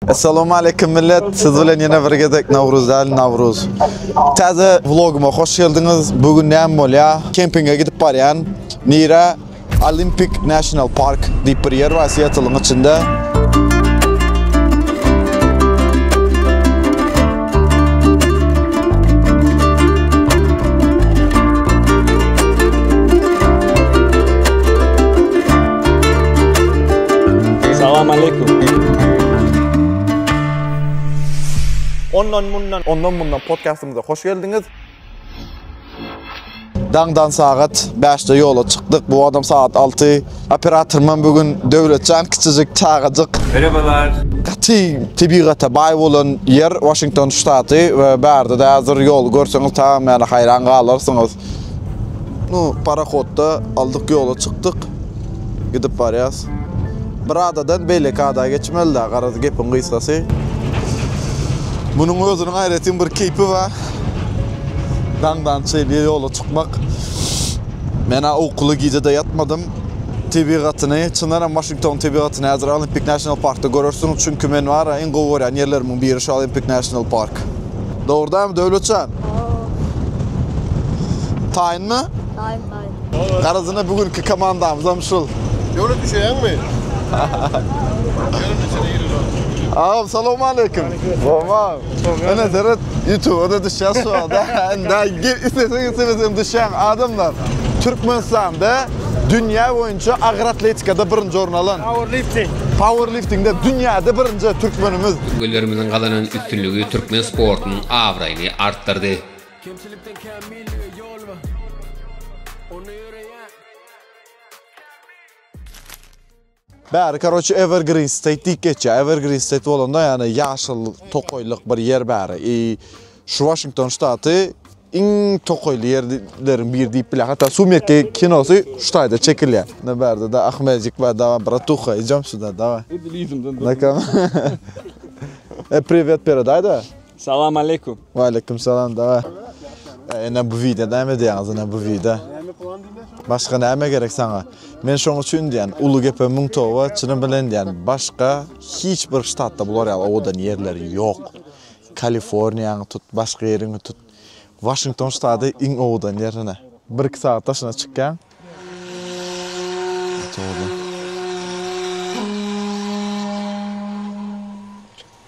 Assalomu alaykum millat. Siz bilan yana birgadik Navruz. Taze vloguma hoş geldiniz. Bugün nem bolya? Kempinge gidip baryan. Nira Olympic National Park dip bir yer var Seattle'ın içinde. Assalamu alaikum. Ondan bundan podcastımıza hoş geldiniz. Dağdan saat 5'te yola çıktık. Bu adam saat 6. Operatörüm bugün Devletcan küçücük çağıcık. Merhabalar. Tabiata bay olan yer Washington ştatı ve berde de hazır yol görseniz tamamen hayran kalırsınız. Paraxodda aldık yola çıktık. Gidip barıyaz. Biradadan Belekada geçmeli de qaradı gepin qıysası. Bunun özünün hayretin bir keyfi var. Dağdan çeyliğe yola çıkmak. Mena okulu gecede yatmadım. Tabiatını, çınarım Washington tabiatını hazır Olympic National Park'ta görürsünüz. Çünkü men var en govoran yerlerimin biri şu Olympic National Park. Doğrudan mı Devletcan? Tayin mi? Tayin. Qarazına bugünkü komandamız amşul. Yola düşeyen mi? Ağam selamun aleyküm. Tamam. Ana seret YouTube'da düşen şu anda. İsteseniz düşen adamlar. Türkmenistan'da dünya boyunca ağır atletikada birinci ornalan. Powerlifting'de dünyada birinci Türkmenimiz. Göllerimizin kalanın üstünlüğü Türkmen sportunun avrayını arttırdı. Bari karoçu Evergreen State dik geçe. Evergreen State olanda yani yaşıl tokoyluk bir yer bari. Şu Washington ştatı en tokoylu yerlerin bir deyip bile. Hatta Sumerke kinosu ştayda çekiliyor. Ne berde de Ahmetcik ve dava bratuha. İcam şurada dava. Nakam. Привет передайда. Assalamu alaikum. Ve aleyküm selam dava. Ne bu videoda ne diyorsunuz ne bu video? Başka neme gerek sana? Men şoň üçin diýen Ulu Gepe Müňtowa çyny bilen diýen başka hiçbir ştatda bular ýa odan yerleri yok. Kaliforniýany tut, başka ýeriňi tut. Washington ştaty iň odan ýerine. 1-2 saat taşyna çykkan.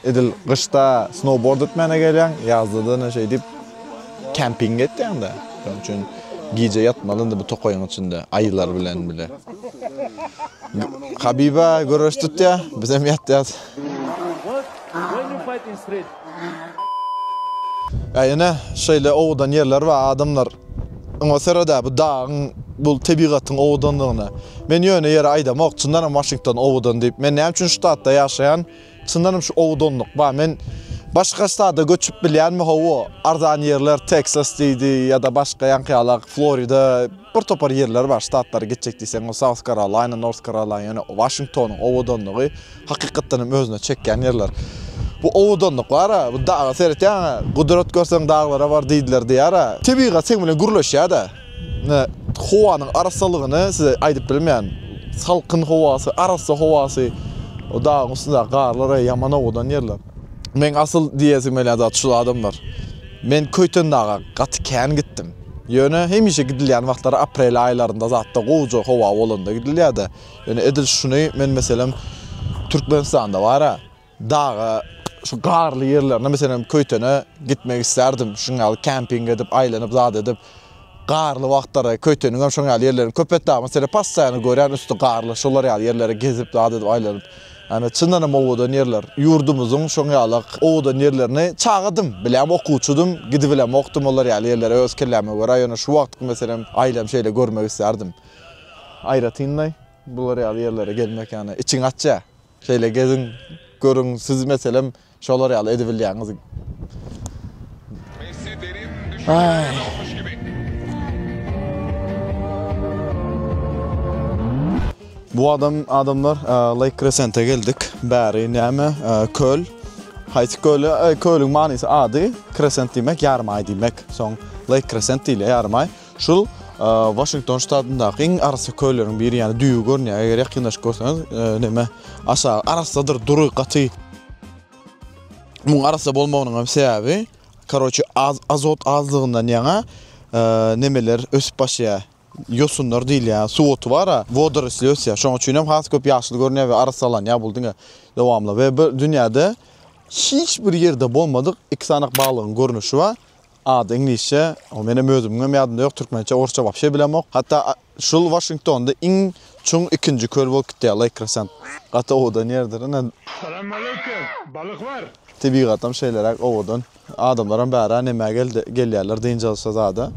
Edil gışta snowboard etmene gelýän, ýazda da şey dip camping etýän de. Şoň üçin gece yatmalıydı bu tokoyun içinde ayılar bilen bile. Habiba görüştük ya, bizim yat. Yani şeyle oğudan yerler var adamlar. Ama sırada bu dağın, bu tabiatın oğudanlığına. Ben yöne yere aydamak, çınlarım Washington oğudan deyip. Ben ne için şu ştatta yaşayan, çınlarım şu oğudanlık var. Ben başka ştada göçüp bilen mi hava? Arzan yerler Texas deydi ya da başka yankıyalar Florida bir topar yerler var ştatlara gidecek deysen o South Carolina, North Carolina yani Washington'un ovadanlığı hakikaten özüne çeken yerler. Bu ovadanlık var ha, bu dağa seyret ya, kudret görsen dağlara var deydiler diye ara. Tabiiga sen bilen gürleş ya da. Havanın arasalığını size aydıp bilmeyen salkın havası, arası havası o dağın üstünde qarlara yaman ovadan yerler. Men asıl diýesim elä şu adamlar. Men Köytön dağa gatken gittim. Ýöne hemişe gidilýän wagtlar aprel aýlarynda zatda gowy hawa bolanda gidilýärdi. Ýöne edil şuny men meselem Türkmenistanda var ha. Dağa şu garly ýerlerine meselem Köytöne gitmek isterdim. Şuňa camping edip aýlanyp zat edip garly wagtlara Köytönüň hem şoňa ýerlerini köpet dağ meselem passaýany görýän üstü garly şolar ýerlere gezip zat edip aýlanyp yani çınlanım oğudan yerler, yurdumuzun şoňalyk oğudan yerlerini çağıdım, bilem okuçudum, gidip bilem okudum olar yerlere öz kelleme göre, yani şu vaqt meselem ailem şeyle görmek isterdim. Ayratynlaý, bular yerlere gelmek yani içiň açça, şeyle gezin, görün, siz meselem şolar ýaly edip bilýäňiz. Ay. Bu adamlar Lake Crescent'e geldik. Bäri näme? Köl. Haýsy köl, manysy ady Crescent demek, ýarmay demek. Soň Lake Crescent ile ýarmay. Şul Washington ştatyndaky iň arasy kölleriň biri, ýani düýü görnýär. Eger ýakynlaş görseňiz, näme? Aşağı arasydyr duruy gaty. Bunun arasında bolmagynyň sebäbi karoçy azot azlygyndan ýaňa nemeler ösüp başýar. Yosunlar değil ya, su otu var ha, vodorosly ösýär. Şoň üçin hem has köp ýaşyl görünýär we arasalan ya buldyň dowamly we bu dünýäde hiç bir yerde bolmadyk iki sanak balygyň görnüşi var. Adı İngilizce, o benim özümün ýadynda ýok, türkmençe, orçça başy bilemok. Hatta şul Washington'da iň çoň ikinji köl bolup gitdi, Lake Crescent. Hatta odan ýerdir. Selamünaleyküm. Balık var. Tebigatam şeyler odan adamlaram bära näme gelýärler diýince zada.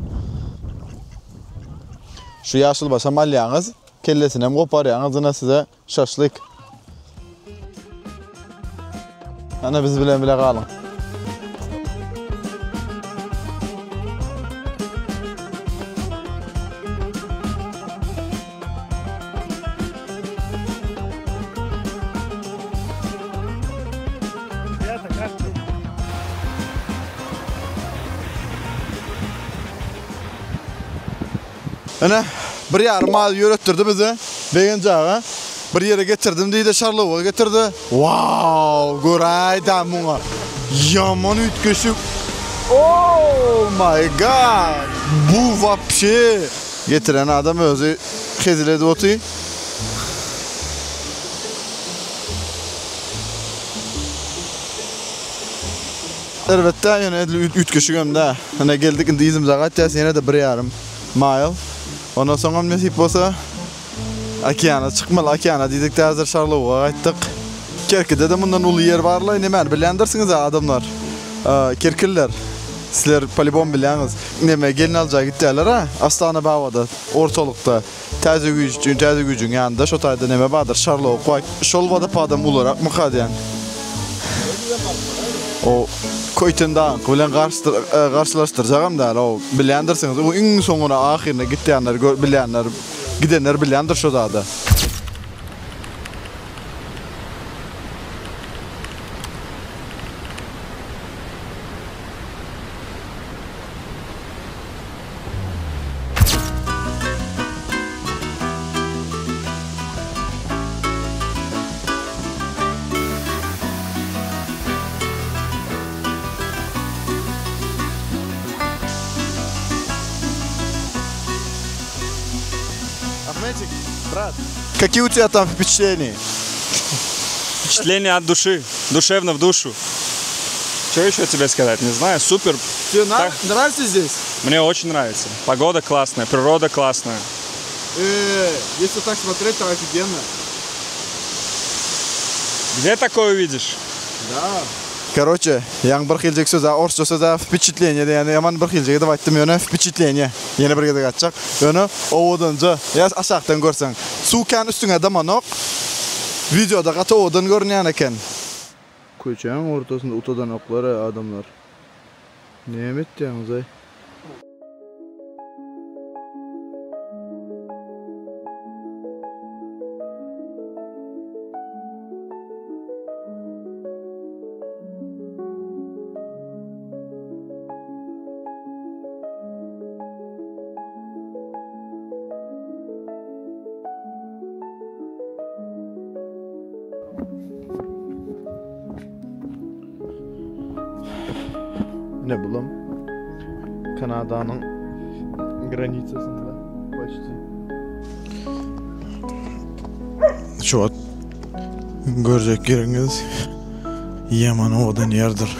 Şu ýaşyl başa malýaňyz kellesini hem goparýaňyz, ýa size şaşlyk. Ana biz bilen bile galyň. Ana bir ýarym mal ýöretdirdi bizi. Begen jaga bir ýere getirdim diýdi, Şarlowa getirdi. Wow, goraýda muňa. Ýaman ütkeşik. Oh my god. Bu вообще getiren adam özü heziledi oty. Elbette ýene ütkeşik hemde. Ana geldik indi izim zagat ýene de bir ýarym mile. Ondan sonra nasip bolsa okeana çıkmaly, okeana diýdik de hazır Şarlowga gaýtdyk. Kerkide de mundan uly yer barly, näme bilendirsiňiz adamlar. Kerkiller. Sizler polibon bilýäňiz. Näme gelin aljaga gitdiler ha? Astana bawada, ortalykda. Täze güýjüň ýanynda şo taýda näme bardyr? Şarlow goý. Şol wada padam olarak mykadyan. O koytunda bilen garşylaşdyrjagam da, o bilýändirsiňiz, o iň soňuna ahyrına gitýänler bilýänler, gidenler bilýändir şo zada. Ахметик, брат, какие у тебя там впечатления? Впечатление от души, душевно в душу. Что еще тебе сказать, не знаю, супер. Тебе нравится здесь? Мне очень нравится. Погода классная, природа классная. Если так смотреть, то офигенно. Где такое увидишь? Да. Короче, яң bir hiljek söz, orçça söz, впечатление, yani yaman bir hiljek de aytdım ýöne впечатление. Yeni bir gede gatjak. Ýöne owudunja, ýa aşakdan görseň, suwkan üstüňe damanok. Videoda gata owudan görnýän eken. Köçeň ortasynda utadan oklar adamlar. Näme etdiňiz ay? Ne bulam? Kanada'nın granitsasında başta. Şu an görecek yeriniz Yaman odan yerdir.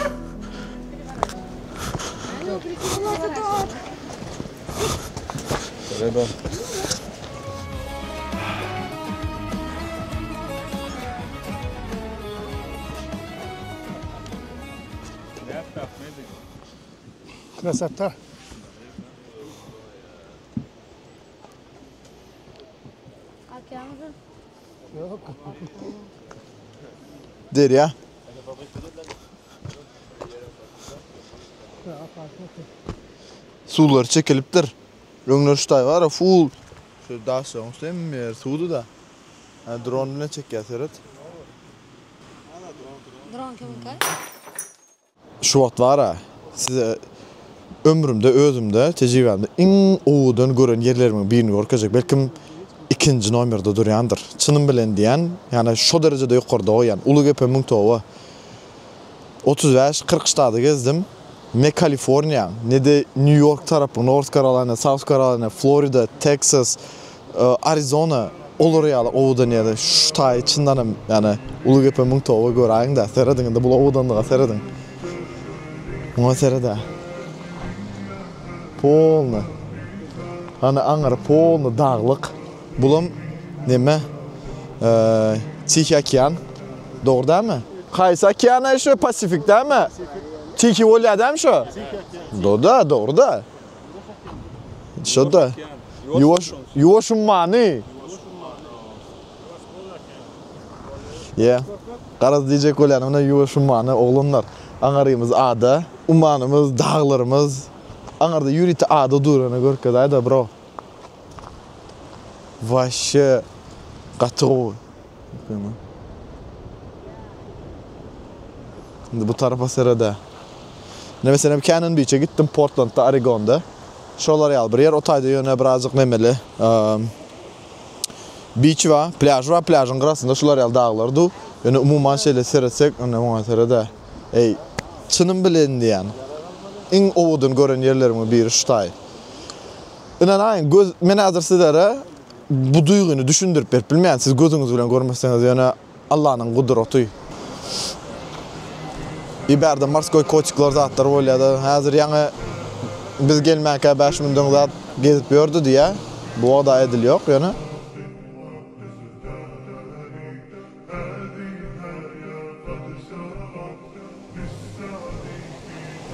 Красота. Yok. Derya. Sular çekilipdir. Öňler şutay var, full. Şu daha soňsem mer suwdy da. Drone bilen çekýär. Drone kiminki? Şu wagt var ha. Size ömrümde, özümde, tejribemde iň owudan gören yerlerimin birini görkezek. Belkim ikinci nomerde durýandyr. Çynym bilen diýen, ýani şo derejede ýokarda goýan. Ulugepe Müňtowa. 35-40 ştaty gezdim. Ne Kaliforniya, ne de New York tarapı, North Carolina, South Carolina, Florida, Texas, Arizona, olur ýaly owdan ýa-da şu taý içindanam, ýani Ulugepe Müňtowa göräň da, serediň de bu owdanlyga serediň. Muňa serede. Polny. Ana aňar polny daglyk. Bulam neme? Tihi okean. Doğru değil mi? Kaysa okeanı şu Pasifik değil mi? Tihi olya değil mi şu? Doğru da, doğru da. Şu da. Yuvaş ummani. Ya. Qaraz diyecek olyan ona yuvaş ummani oğlanlar. Aňarymyz ada, ummanymyz, dağlarymız. Aňarda ýüriti ada durana görkezay da bro. Vaşe gatyg. Şimdi bu tarafa serede. Ne mesela Cannon Beach'e gittim Portland'da, Oregon'da. Şolar ýaly bir yer, o taýda ýöne birazjyk memeli. Beach va, pляж va, pляжyň garasynda şolar ýaly daglardy. Ýöne umumman şeýle seretsek, onda muňa serede. Ey, çynym bilendi ýani. Iň owudan gören ýerlerimiň biri şu taý. Inanaýyn, men hazır sizlere bu duýguny düşündirip berip bilmeýän, siz gözüňiz bilen görmeseňiz ýöne Allah'ın gudraty. İberde morskoy koçiklar zatlar bolýady. Hazır ýa-ni biz gelmäke 5000 döň zat gezip ýördi diýe. Bu da edil ýok ýöne.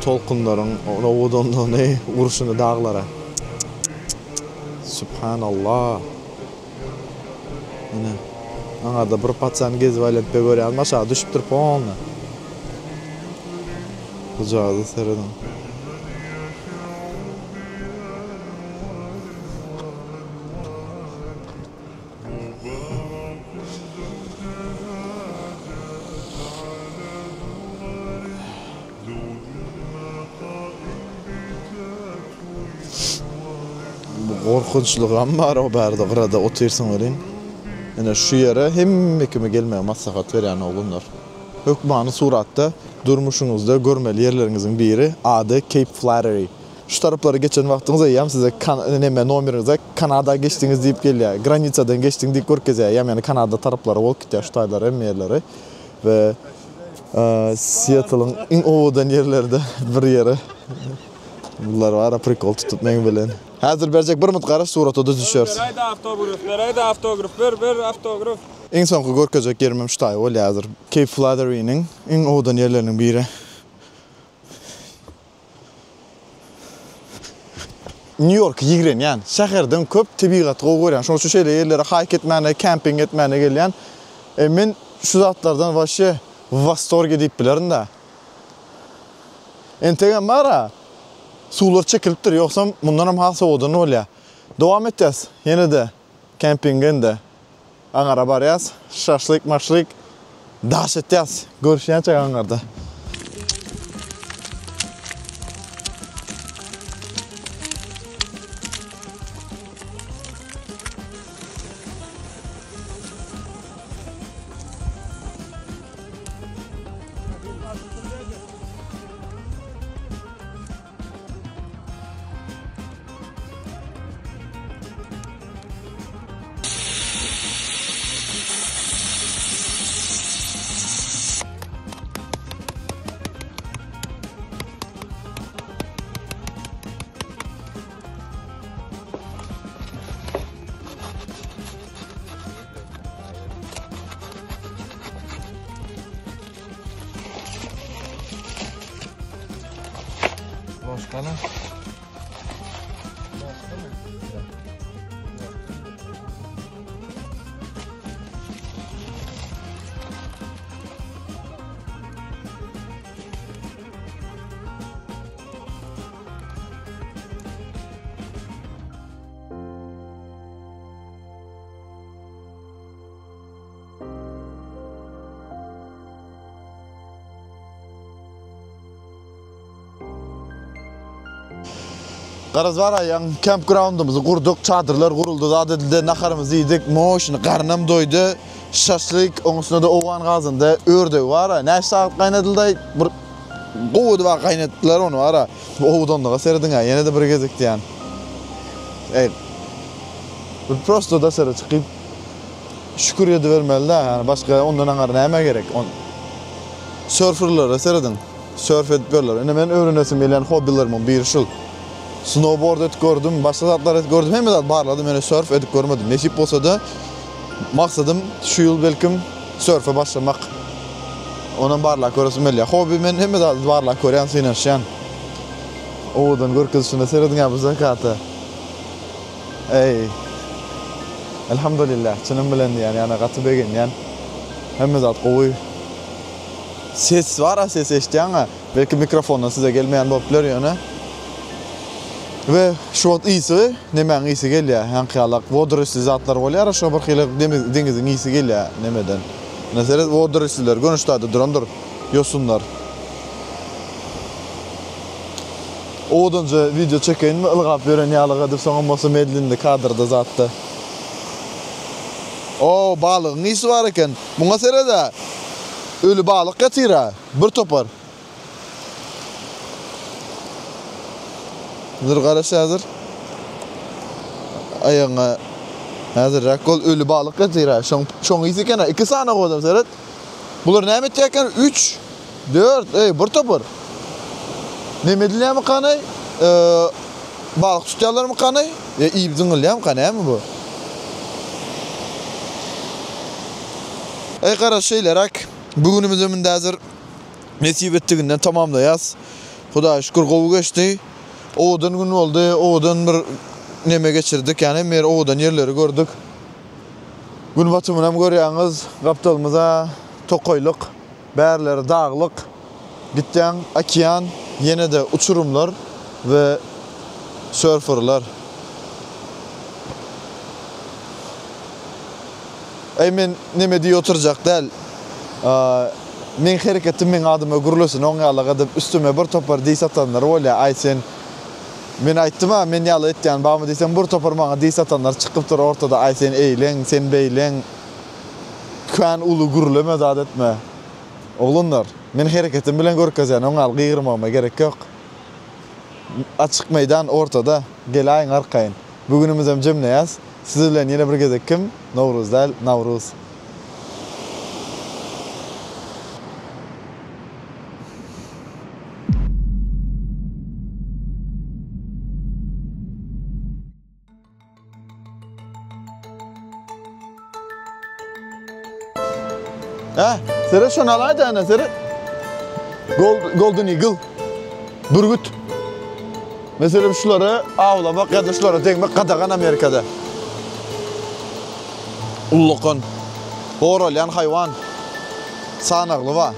Tolkunlaryň owudanlygyny uruşuny daglara. Subhanallah. Ene. Aňarda bir patsan gezip aýlanıp görýän maşa düşüp durup olny. Kucağı sereden. Bu korkunçlyk amma o bärde gyrada otursaň welin. Ene şu ýere hemmekime gelmeýän maslahat berýän oğlunlar. Hökmany suratda durmuşuňuzda görmeli ýerleriňiziň biri ady Cape Flattery. Şu taraplara geçen wagtyňyzda ýam size neme nomeriňizde Kanada geçdiňiz diýip gelýär. Granitsadan geçdiň diýip görkezýär. Ýani Kanada taraplary bolup gitýär şu taýlar hem ýerleri we Seattle'ın iň owudan ýerlerinde bir ýeri. Bunlar var prikol tutup men bilen. Hazır berjek bir mut garaş suraty düşýär. Berayda автограф, ber автограф. En soňky görkezek ýerim şu taý bolýar hazır. Cape Flattery'niň iň owudan ýerleriniň biri. New York ýigren ýani şäherden köp tebigat görýän. Şonuň şu şeýle ýerlere haýk etmäne, camping etmäne gelýän. Men şu zatlardan waşe восторг edip bilerin da. Entegen mara suwlar çekilipdir, ýoksa mundan hem hasa owudan bolýar. Dowam etýäs ýene de campingende. Aňara barýas, şaşlyk, maşlyk daş etýäs. Görüşýänçe aňarda. Başkanım. Garaz var ya, campground'umuzu kurduk, çadırlar kuruldu, adedilde nakarımızı yedik, moşunu, karnım doydu. şaşlık, onun üstüne de oğan gazında ördek var. Ne saat kaynatıldı, bir qoğudu var kaynattılar onu var. Oğudanlığa serdin ha, yine de bir gezikti yani. Bir prosto da sere çıkıp şükür yedi vermeli de yani başka ondan angar neme gerek. Surferlara seredin. Surf edip görürler. Men öğrenesim gelen hobilerim bir şul. Snowboard et gördüm, başka zatlar et gördüm. Hem de barladım, men surf edip görmedim. Nesip olsa da maksadım şu yıl belkim surf'a başlamak. Onun barla görürsün belli. Hobi men hem de barla görýän synarşan. Oğudan görküzüşüne seredin ya bu zakatı. Elhamdülillah, çınım bilendi yani katı begin yani. Hem zat qowy. Ses var ha, ses eşitýän. Belki mikrofondan size gelmeyen boplar yani. Ve şu an iyisi, nemen iyisi gelýär. Hanqyalak wodrysly zatlar bolýar, şu bir hili dengizin iyisi gelýär nemeden. Mesela wodryslyler gönüşdäde durandyr, yosunlar. Oğudunca video çekeyin mi ılgap veren ýalyga dip soňa bolsa medlindi kadrda zatda. O balygyň iyisi var eken. Muňa serede ölü balyk gatira, bir topar. Dur garaş hazır. Ayaňa hazır rakol ölü balyk gatira. Şoň iyisi eken 2 sana goýdum seret. Bular näme etýärken 3 4 bir topar. Neme dilýärmi kanay? Balyk tutýarlarmy kanay? İýip zyňylýarmy kanaymy bu? Garaş şeýlerak, bugünimiz ömünde hazır nesip etdiginden tamamlaýas. Hudaýa şükür gowy geçdi. Oğudan gün oldu, oğudan bir neme geçirdik, yani mer oğudan yerleri gördük. Gün batımını hem görýäňiz, gapdalymyza tokoýluk, bärleri dağlyk, gitýän okean, yine de uçurumlar ve surferlar. Men neme diýip oturjak däl. Men hereketim men adyma gurulsun, oň ýalyga dip üstüme bir topar diýip satanlar bolýar. Ay sen men aýtdym ha, men ýaly etýän bamy diýsem bir topar maňa diýip satanlar çykyp dur ortada. Ay sen eýleň, sen beýleň. Kän uly gurulma zat etme. Oglanlar, men hereketim bilen görkezýän oň ýaly gyrmama gerek ýok. Açyk meýdan ortada, gelaýyn arkaýyn. Bugünimiz hem jemleýäs. Siz bilen ýene bir gezekim, Nowruz däl, Nowruz. Sere şonu alaýdy ana sere. Golden Eagle. Burgut. Mesela şulara avlamak ya da şulara tegmek kadagan Amerikada. Ullukun. Horolyan hayvan. Sanaklı va.